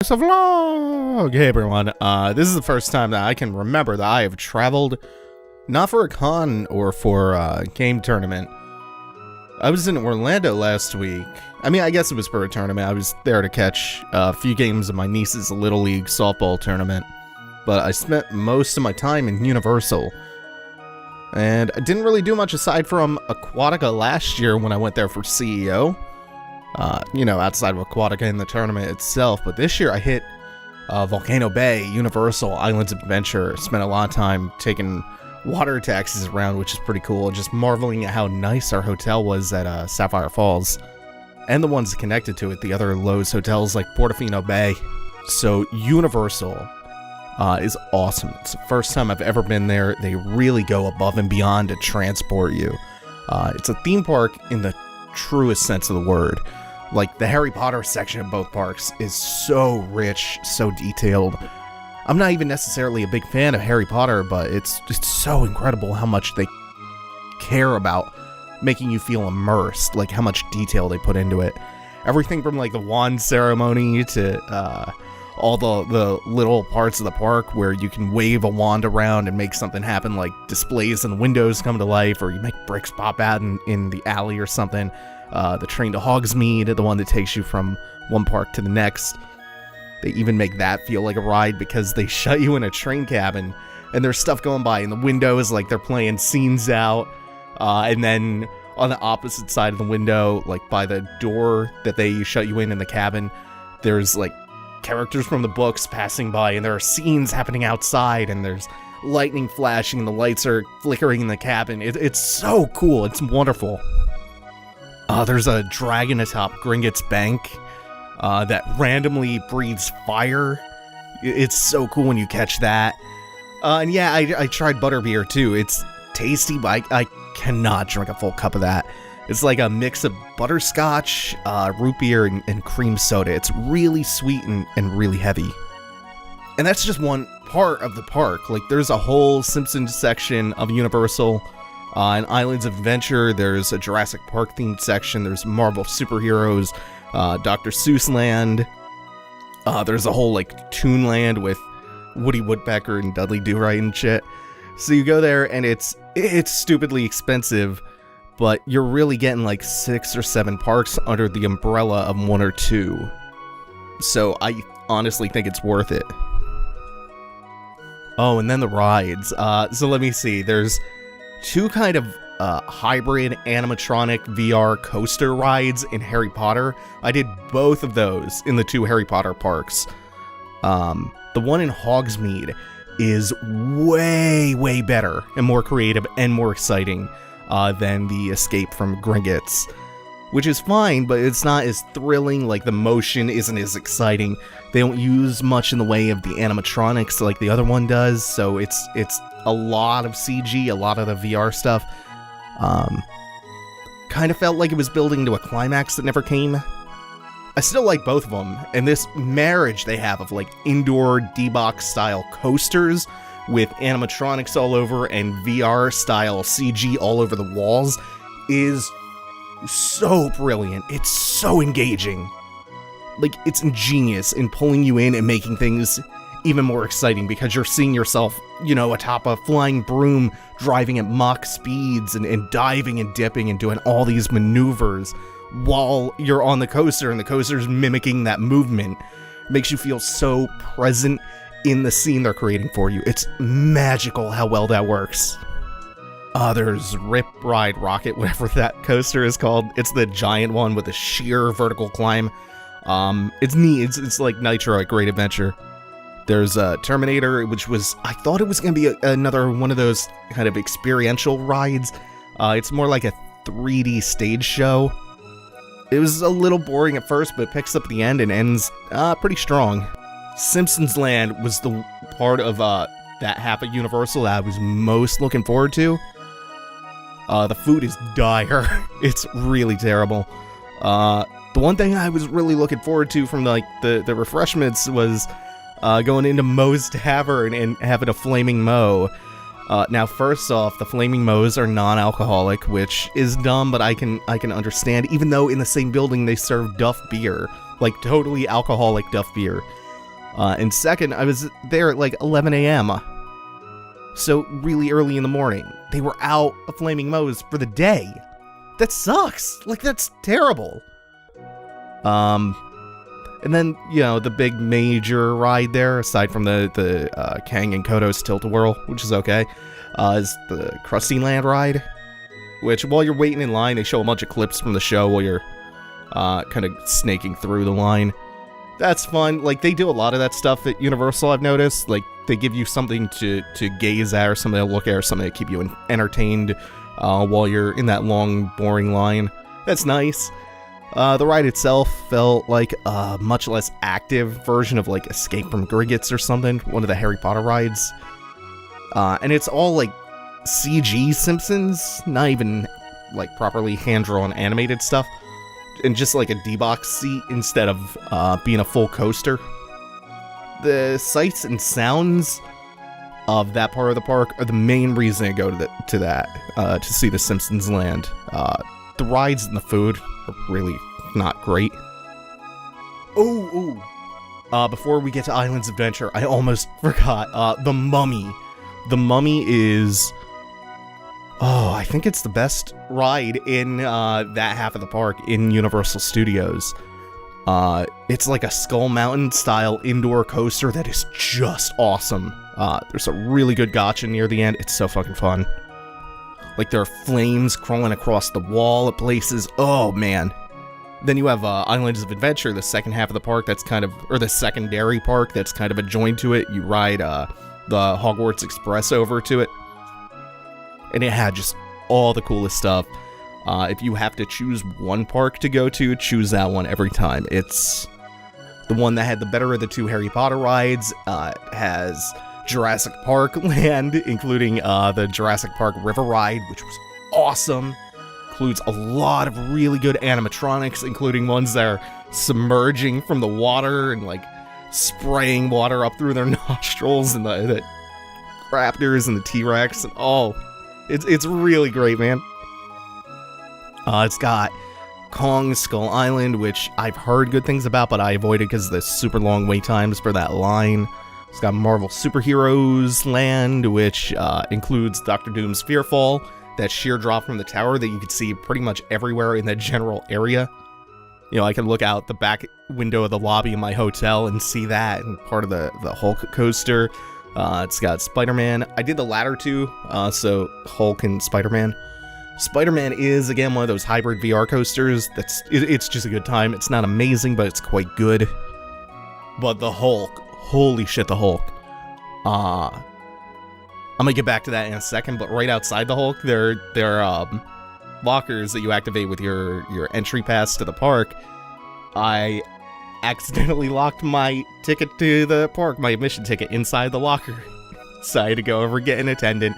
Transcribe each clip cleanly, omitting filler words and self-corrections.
It's a vlog! Hey everyone, this is the first time that I can remember that I have traveled, not for a con or for a game tournament. I was in Orlando last week. I mean, I guess it was for a tournament. I was there to catch a few games of my niece's Little League softball tournament. But I spent most of my time in Universal. And I didn't really do much aside from Aquatica last year when I went there for CEO. Outside of Aquatica in the tournament itself. But this year I hit Volcano Bay, Universal, Islands of Adventure. Spent a lot of time taking water taxis around, which is pretty cool. Just marveling at how nice our hotel was at Sapphire Falls. And the ones connected to it, the other Lowe's hotels like Portofino Bay. So Universal is awesome. It's the first time I've ever been there. They really go above and beyond to transport you. It's a theme park in the truest sense of the word. Like, the Harry Potter section of both parks is so rich, so detailed. I'm not even necessarily a big fan of Harry Potter, but it's just so incredible how much they care about making you feel immersed, like how much detail they put into it. Everything from like the wand ceremony to all the little parts of the park where you can wave a wand around and make something happen, like displays and windows come to life, or you make bricks pop out in the alley or something. The train to Hogsmeade, the one that takes you from one park to the next. They even make that feel like a ride because they shut you in a train cabin and there's stuff going by in the windows, like they're playing scenes out. And then on the opposite side of the window, like by the door that they shut you in the cabin, there's like characters from the books passing by, and there are scenes happening outside, and there's lightning flashing, and the lights are flickering in the cabin. It's so cool. It's wonderful. There's a dragon atop Gringotts Bank that randomly breathes fire. It's so cool when you catch that. And yeah, I tried butterbeer too. It's tasty, but I cannot drink a full cup of that. It's like a mix of butterscotch, root beer, and cream soda. It's really sweet and really heavy. And that's just one part of the park. Like, there's a whole Simpsons section of Universal. In Islands of Adventure, there's a Jurassic Park themed section. There's Marvel superheroes, Dr. Seuss Land. There's a whole like Toonland with Woody Woodpecker and Dudley Do-Right and shit. So you go there and it's stupidly expensive, but you're really getting like 6 or 7 parks under the umbrella of 1 or 2. So I honestly think it's worth it. Oh, and then the rides. So let me see. There's 2 kind of hybrid animatronic VR coaster rides in Harry Potter. I did both of those in the 2 Harry Potter parks. The one in Hogsmeade is way better and more creative and more exciting than the Escape from Gringotts, which is fine, but it's not as thrilling. Like, the motion isn't as exciting. They don't use much in the way of the animatronics like the other one does, so it's a lot of CG, a lot of the VR stuff. Kind of felt like it was building to a climax that never came. I still like both of them, and this marriage they have of like indoor D-Box style coasters with animatronics all over and VR style CG all over the walls is so brilliant. It's so engaging. Like, it's ingenious in pulling you in and making things even more exciting because you're seeing yourself, atop a flying broom, driving at Mach speeds and diving and dipping and doing all these maneuvers while you're on the coaster, and the coaster's mimicking that movement. It makes you feel so present in the scene they're creating for you. It's magical how well that works. There's Rip Ride Rocket, whatever that coaster is called. It's the giant one with a sheer vertical climb. It's neat. It's like Nitro at Great Adventure. There's Terminator, which I thought it was going to be another one of those kind of experiential rides. It's more like a 3D stage show. It was a little boring at first, but it picks up at the end and ends pretty strong. Simpsons Land was the part of that half of Universal that I was most looking forward to. The food is dire. It's really terrible. The one thing I was really looking forward to from like the refreshments was going into Moe's Tavern and having a Flaming Moe. Now, first off, the Flaming Moes are non-alcoholic, which is dumb, but I can understand, even though in the same building they serve Duff beer, like totally alcoholic Duff beer. And second, I was there at like 11 a.m. So really early in the morning. They were out of Flaming Moe's for the day. That sucks. Like, that's terrible. And then, you know, the big major ride there, aside from the Kang and Kodo's Tilt-A-Whirl, which is okay, is the Krusty Land ride, which while you're waiting in line, they show a bunch of clips from the show while you're kind of snaking through the line. That's fun. Like, they do a lot of that stuff at Universal, I've noticed. Like, they give you something to gaze at, or something to look at, or something to keep you entertained while you're in that long, boring line. That's nice. The ride itself felt like a much less active version of, like, Escape from Griggets or something, one of the Harry Potter rides. And it's all, like, CG Simpsons, not even, like, properly hand-drawn animated stuff, and just, like, a D-box seat instead of being a full coaster. The sights and sounds of that part of the park are the main reason I go to that, to see the Simpsons Land. The rides and the food are really not great. Before we get to Islands Adventure, I almost forgot, The Mummy. The Mummy is, I think it's the best ride in that half of the park in Universal Studios. It's like a Skull Mountain style indoor coaster that is just awesome. There's a really good gotcha near the end. It's so fucking fun. Like, there are flames crawling across the wall at places. Oh, man. Then you have Islands of Adventure, the second half of the park that's kind of, or the secondary park that's kind of adjoined to it. You ride the Hogwarts Express over to it. And it had just all the coolest stuff. If you have to choose one park to go to, choose that one every time. It's the one that had the better of the two Harry Potter rides. It has Jurassic Park Land, including the Jurassic Park River Ride, which was awesome. Includes a lot of really good animatronics, including ones that are submerging from the water and, like, spraying water up through their nostrils, and the raptors and the T-Rex, and it's really great, man. It's got Kong Skull Island, which I've heard good things about, but I avoided because of the super long wait times for that line. It's got Marvel Superheroes Land, which includes Doctor Doom's Fearfall, that sheer drop from the tower that you could see pretty much everywhere in the general area. You know, I can look out the back window of the lobby in my hotel and see that, and part of the Hulk coaster. It's got Spider-Man. I did the latter two, so Hulk and Spider-Man. Spider-Man is, again, one of those hybrid VR coasters. It's just a good time. It's not amazing, but it's quite good. But the Hulk, holy shit, the Hulk. I'm gonna get back to that in a second, but right outside the Hulk, there are lockers that you activate with your entry pass to the park. I accidentally locked my ticket to the park, my admission ticket, inside the locker. So I had to go over and get an attendant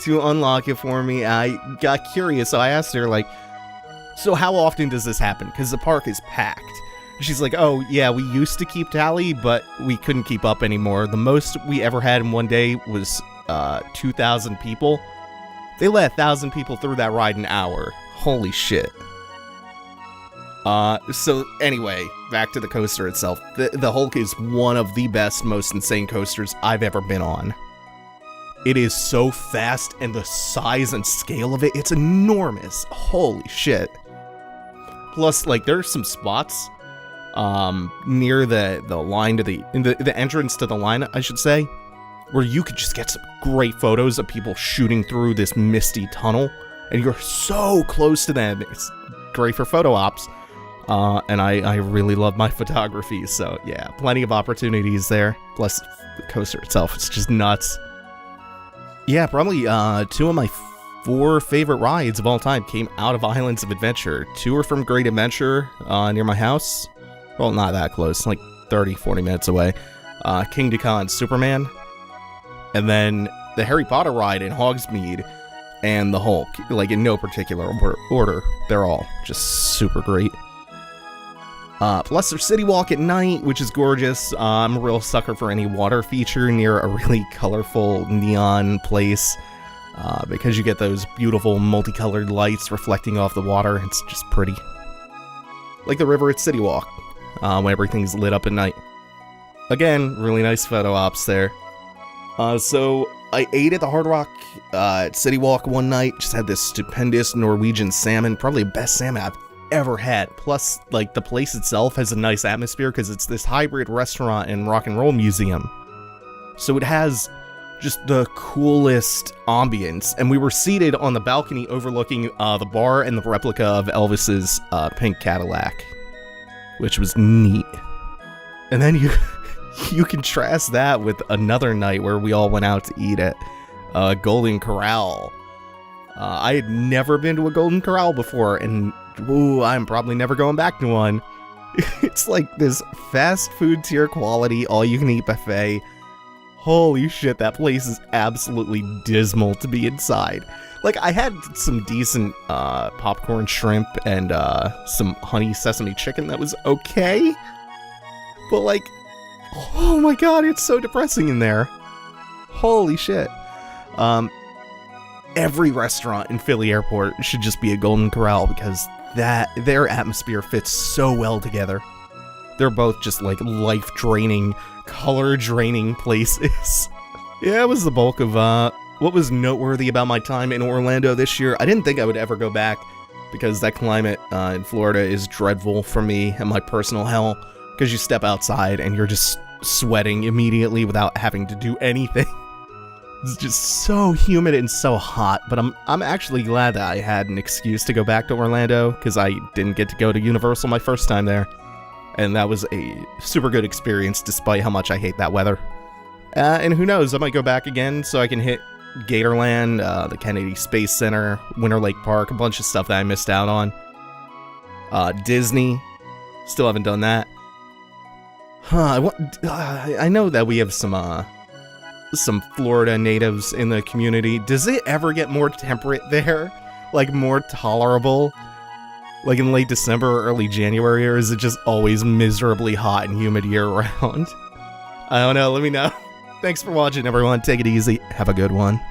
to unlock it for me. I got curious, so I asked her, like, so how often does this happen? Because the park is packed. She's like, oh, yeah, we used to keep tally, but we couldn't keep up anymore. The most we ever had in one day was 2,000 people. They let 1,000 people through that ride an hour. Holy shit. So anyway, back to the coaster itself. The Hulk is one of the best, most insane coasters I've ever been on. It is so fast, and the size and scale of it, it's enormous. Holy shit. Plus, like, there's some spots near the line to the entrance to the line, I should say, where you could just get some great photos of people shooting through this misty tunnel, and you're so close to them. It's great for photo ops, and I really love my photography, so yeah, plenty of opportunities there. Plus, the coaster itself, it's just nuts. Yeah, probably two of my 4 favorite rides of all time came out of Islands of Adventure. 2 are from Great Adventure near my house. Well, not that close, like 30, 40 minutes away. King Dekan Superman. And then the Harry Potter ride in Hogsmeade and the Hulk, like in no particular order. They're all just super great. Plus there's City Walk at night, which is gorgeous. I'm a real sucker for any water feature near a really colorful neon place, because you get those beautiful multicolored lights reflecting off the water. It's just pretty. Like the river at City Walk, when everything's lit up at night. Again, really nice photo ops there. So I ate at the Hard Rock at City Walk one night. Just had this stupendous Norwegian salmon, probably the best salmon I've ever had. Plus, like, the place itself has a nice atmosphere because it's this hybrid restaurant and rock and roll museum. So it has just the coolest ambience, and we were seated on the balcony overlooking the bar and the replica of Elvis's pink Cadillac, which was neat. And then you contrast that with another night where we all went out to eat at Golden Corral. I had never been to a Golden Corral before, and I'm probably never going back to one. It's like this fast food tier quality, all-you-can-eat buffet. Holy shit, that place is absolutely dismal to be inside. Like, I had some decent popcorn shrimp and some honey sesame chicken that was okay. But, like, oh my god, it's so depressing in there. Holy shit. Every restaurant in Philly Airport should just be a Golden Corral because their atmosphere fits so well together. They're both just, like, life-draining, color-draining places. Yeah, it was the bulk of what was noteworthy about my time in Orlando this year. I didn't think I would ever go back because that climate in Florida is dreadful for me and my personal hell, because you step outside and you're just sweating immediately without having to do anything. It's just so humid and so hot, but I'm actually glad that I had an excuse to go back to Orlando, because I didn't get to go to Universal my first time there. And that was a super good experience, despite how much I hate that weather. And who knows, I might go back again so I can hit Gatorland, the Kennedy Space Center, Winter Lake Park, a bunch of stuff that I missed out on. Disney, still haven't done that. I know that we have some Florida natives in the community. Does it ever get more temperate there? Like, more tolerable? Like in late December or early January, or is it just always miserably hot and humid year-round? I don't know, let me know. Thanks for watching, everyone. Take it easy. Have a good one.